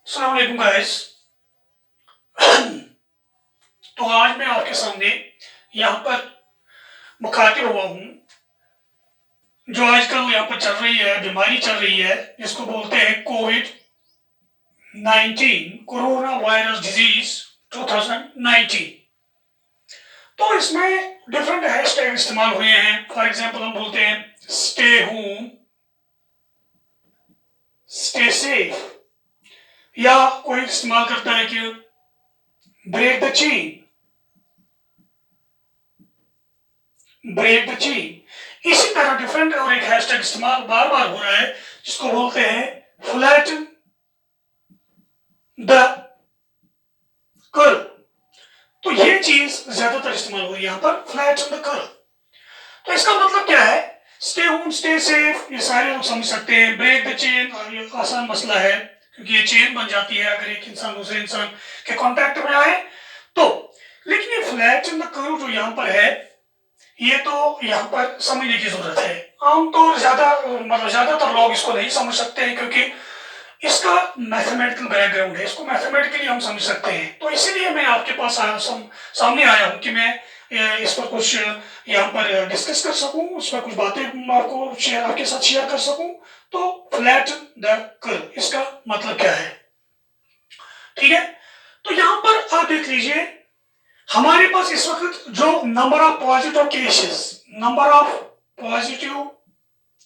अस्सलाम वालेकुम गाइस। तो आज मैं आपके सामने यहाँ पर मुखातिब हुआ हूँ जो आजकल यहाँ पर चल रही है, बीमारी चल रही है जिसको बोलते हैं कोविड-19 कोरोना वायरस डिजीज 2019। तो इसमें डिफरेंट हैशटैग इस्तेमाल हुए हैं। फॉर एग्जांपल हम बोलते हैं स्टे होम, स्टे सेफ, या कोई इस्तेमाल करता है कि break the chain, break the chain. इसी तरह डिफरेंट और एक हैशटैग इस्तेमाल बार बार हो रहा है जिसको बोलते हैं फ्लैटन द कर्व। तो ये चीज ज्यादातर इस्तेमाल हो रही है यहाँ पर, फ्लैटन द कर्व। तो इसका मतलब क्या है? स्टे होम, स्टे सेफ, ये सारे लोग समझ सकते हैं। ब्रेक द चेन, ये आसान मसला है क्योंकि ये चेन बन जाती है अगर एक इंसान दूसरे इंसान के कांटेक्ट में आए तो। लेकिन ये फ्लैटन द कर्व जो यहाँ पर है, ये तो यहाँ पर समझने की जरूरत है। आमतौर ज्यादातर लोग इसको नहीं समझ सकते हैं क्योंकि इसका मैथमेटिकल बैकग्राउंड है, इसको मैथमेटिकली हम समझ सकते हैं। तो इसीलिए मैं आपके पास सामने आया हूँ कि मैं इस पर कुछ यहाँ पर डिस्कस कर सकूं, उस पर कुछ बातें आपको आपके साथ शेयर कर सकूं। तो फ्लैटन द कर्व, इसका मतलब क्या है? ठीक है, तो यहाँ पर आप देख लीजिए हमारे पास इस वक्त जो नंबर ऑफ पॉजिटिव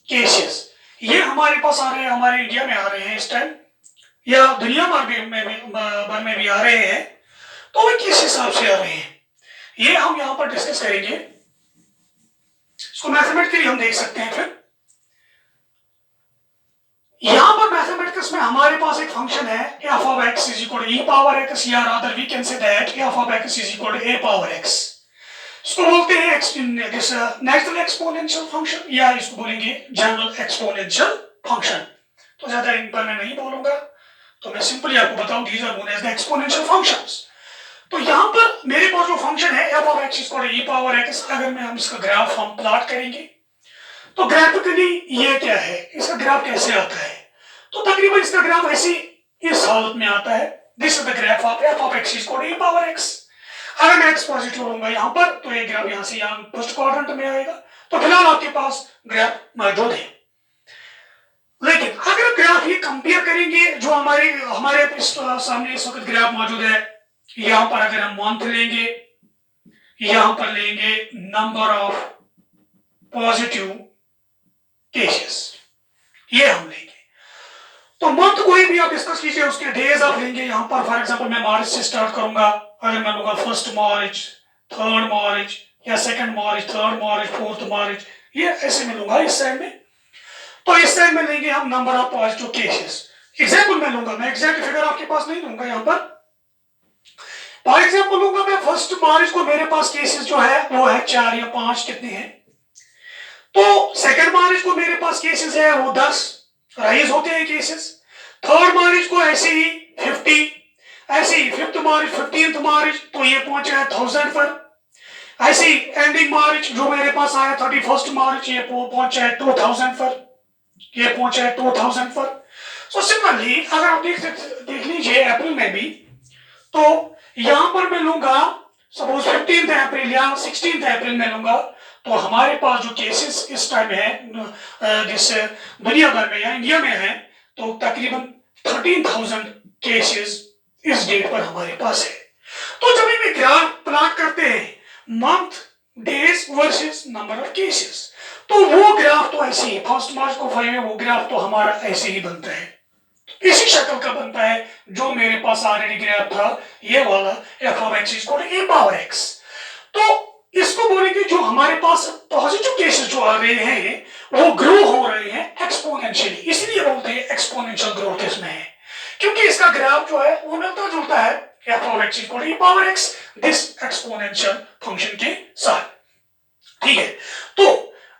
केसेस ये हमारे पास आ रहे हैं, हमारे इंडिया में आ रहे हैं इस टाइम, या दुनिया भर में भी आ रहे हैं। तो वे किस हिसाब से आ रहे हैं ये हम यहां पर डिस्कस करेंगे। इसको मैथमेटिकली हम देख सकते हैं। फिर यहां पर मैथमेटिक्स में हमारे पास एक फंक्शन है f of x is equal to e power x, या rather we can say that f of x is equal to a power x। इसको बोलते हैं नेचुरल एक्सपोनेंशियल फंक्शन, या इसको बोलेंगे जनरल एक्सपोनेंशियल फंक्शन। तो ज्यादा इन पर मैं नहीं बोलूंगा, तो मैं सिंपली आपको बताऊं these are known as the exponential functions. तो यहां पर मेरे पास जो फंक्शन है f of x is equal to e power x, अगर हम इसका ग्राफ हम प्लॉट करेंगे तो ग्राफिकली ये क्या है, इसका ग्राफ कैसे आता है? तो तकरीबन इसका ग्राफ ऐसी इस हालत में आता है। This is the graph of f of x is equal to e power x। अगर मैं x पॉजिटिव लूंगा यहाँ पर तो ये ग्राफ यहाँ से यहाँ फर्स्ट क्वाड्रेंट में आएगा। तो फिलहाल आपके पास ग्राफ मौजूद है। लेकिन अगर ग्राफ ये कंपेयर करेंगे, जो हमारे सामने इस वक्त ग्राफ मौजूद है, यहाँ पर अगर हम मंथ लेंगे, यहाँ पर लेंगे नंबर ऑफ पॉजिटिव केसेस, ये हम लेंगे। तो मंथ कोई भी आप डिस्कस कीजिए, उसके डेज आप लेंगे। यहाँ पर फॉर एग्जांपल मैं मार्च से स्टार्ट करूंगा, अगर मैं लूंगा 1 मार्च, 3 मार्च, या 2 मार्च, 3 मार्च, 4 मार्च, ये ऐसे मैं लूंगा इस साइड में। तो इस साइड में लेंगे हम number of positive cases. Example मैं लूंगा, मैं एग्जैक्ट फिगर आपके पास नहीं लूंगा। यहाँ पर फॉर एग्जाम्पल लूंगा मैं 1 मार्च को, मेरे पास केसेस जो है वो है 4 या 5 कितने हैं। तो 2 मार्च को मेरे पास केसेस है वो 10 राइज होते हैं केसेस। 3 मार्च को ऐसे ही 50, ऐसे ही 5th मार्च, 15th मार्च, तो ये पहुंचा है 1000 पर। ऐसे ही एंडिंग मार्च जो मेरे पास आया 31 मार्च, ये पहुंचा है 2000 पर, ये पहुंचा है 2000 पर। सो सिमिलरली अगर आप देख लीजिए अप्रैल में भी, तो यहां पर मैं लूंगा सपोज 15th अप्रैल या 16th अप्रैल में लूंगा, तो हमारे पास जो केसेस इस टाइम है जिस दुनिया भर में या इंडिया में है, तो तकरीबन 13,000 केसेस इस डेट पर हमारे पास है। तो जब भी ग्राफ प्लॉट करते हैं month, days versus number of cases, तो वो ग्राफ तो ऐसे ही 1 मार्च को 5 है, वो ग्राफ तो हमारा ऐसे ही बनता है, इसी शक्ल का बनता है जो मेरे पास ऑलरेडी ग्राफ था, ये वाला f of x is equal to a power x। तो इसको बोलेंगे जो हमारे पास पॉजिटिव केसेस जो आ रहे हैं वो ग्रो हो रहे हैं एक्सपोनेंशियली, इसलिए बोलते हैं एक्सपोनेंशियल ग्रोथ इसमें है, क्योंकि इसका ग्राफ जो है वो मिलता जुलता है f of x is equal to e power x this exponential function के साथ। ठीक है, तो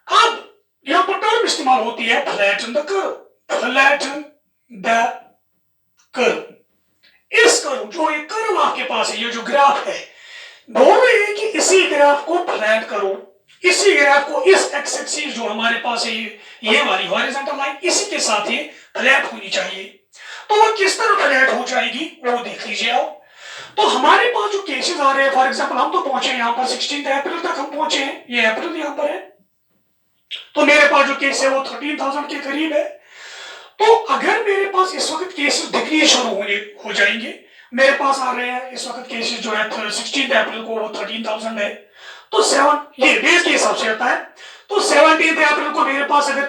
अब यहां पर टर्म इस्तेमाल होती है flatten the curve, flatten the curve. इस कर्व जो ये कर्व आपके पास है, ये जो ग्राफ है, बोल रहे हैं कि इसी ग्राफ को फ्लैट करो, इसी ग्राफ को इस एक्स एक्सिस जो हमारे पास है ये वाली हॉरिजॉन्टल लाइन, इसी के साथ ये फ्लैट होनी चाहिए। तो वो किस तरह फ्लैट हो जाएगी वो देख लीजिए आप। तो हमारे पास जो केसेस आ रहे हैं, फॉर एग्जांपल हम तो पहुंचे यहाँ पर 16 अप्रैल तक हम पहुंचे हैं, ये अप्रैल यहाँ पर है, तो मेरे पास जो केस है वो 13,000 के करीब है। तो अगर मेरे पास इस वक्त केसेस डिक्रीज शुरू हो जाएंगे, मेरे पास आ रहे हैं इस वक्त केसेस जो है 16 अप्रैल को वो 13,000 है, तो 7 ये डेज के हिसाब से आता है, तो 17 अप्रैल को मेरे पास अगर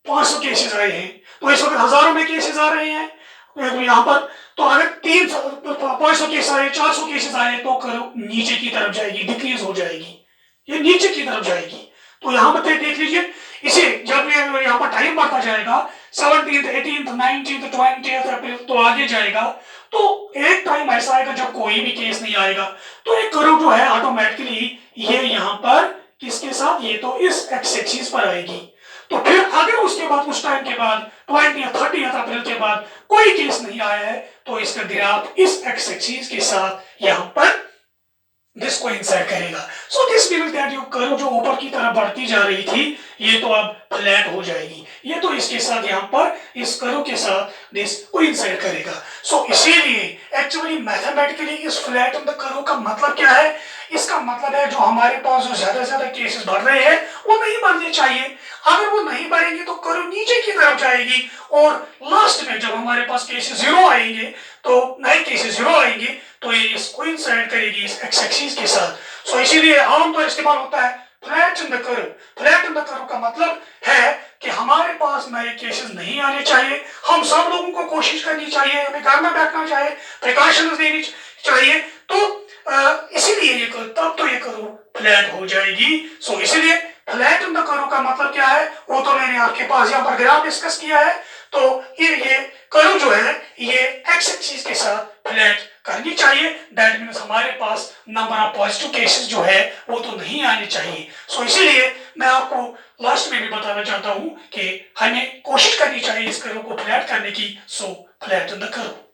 500 केसेस आए हैं, तो इस वक्त हजारों में केसेस आ रहे हैं यहाँ पर, तो अगर 500 केस आए, 400 केसेस आए, तो करो नीचे की तरफ जाएगी, डिक्रीज हो जाएगी, ये नीचे की तरफ जाएगी। तो यहाँ पर देख लीजिए, इसे जब ये यहाँ पर टाइम बढ़ता जाएगा 17th 18th 19th 20th अप्रैल तो आगे जाएगा, तो एक टाइम ऐसा आएगा जब कोई भी केस नहीं आएगा, तो एक कर्व जो है ऑटोमेटिकली ये यहाँ पर किसके साथ, ये तो इस एक्स एक्सिस पर आएगी। तो फिर अगर उसके बाद उस टाइम के बाद 20 या 30 अप्रैल के बाद कोई केस नहीं आया है, तो इसका ग्राफ इस एक्स एक्सिस के साथ यहाँ पर जिसको इंसर्ट करेगा। So this means that yo curve जो ऊपर की तरफ बढ़ती जा रही थी, ये तो अब फ्लैट हो जाएगी, ये तो इसके साथ यहाँ पर इस कर्व के साथ दिस को इंसर्ट करेगा। सो इसीलिए एक्चुअली मैथमेटिकली इस फ्लैट ऑन द कर्व का मतलब क्या है, इसका मतलब है जो हमारे पास जो ज्यादा से ज्यादा केसेस बढ़ रहे हैं वो नहीं बढ़ने चाहिए, अगर वो नहीं बढ़ेंगे तो कर्व नीचे की तरफ जाएगी, और लास्ट में जब हमारे पास केसेस जीरो आएंगे, तो नए केसेस जीरो आएंगे, तो ये इसको इंसर्ट करेगी इस एक्स एक्सिस के साथ। सो इसीलिए आमतौर इस्तेमाल होता है flat in the curve. Flat in the curve का मतलब है कि हमारे पास नए केसेस नहीं आने चाहिए, हम सब लोगों को कोशिश करनी चाहिए, हमें घर में बैठना चाहिए, प्रिकॉशंस देनी चाहिए, तो इसीलिए ये कर्व, तब तो ये कर्व फ्लैट हो जाएगी। सो इसीलिए फ्लैट इन द कर्व का मतलब क्या है वो तो मैंने आपके पास यहाँ पर ग्राफ डिस्कस किया है। तो ये कर्व जो है ये एक्स एक्सिस के साथ फ्लैट करनी चाहिए, दैट मीन्स हमारे पास नंबर ऑफ पॉजिटिव केसेस जो है वो तो नहीं आने चाहिए। सो इसीलिए मैं आपको लास्ट में भी बताना चाहता हूं कि हमें कोशिश करनी चाहिए इस कर्व को फ्लैट करने की। सो फ्लैट इन द कर्व।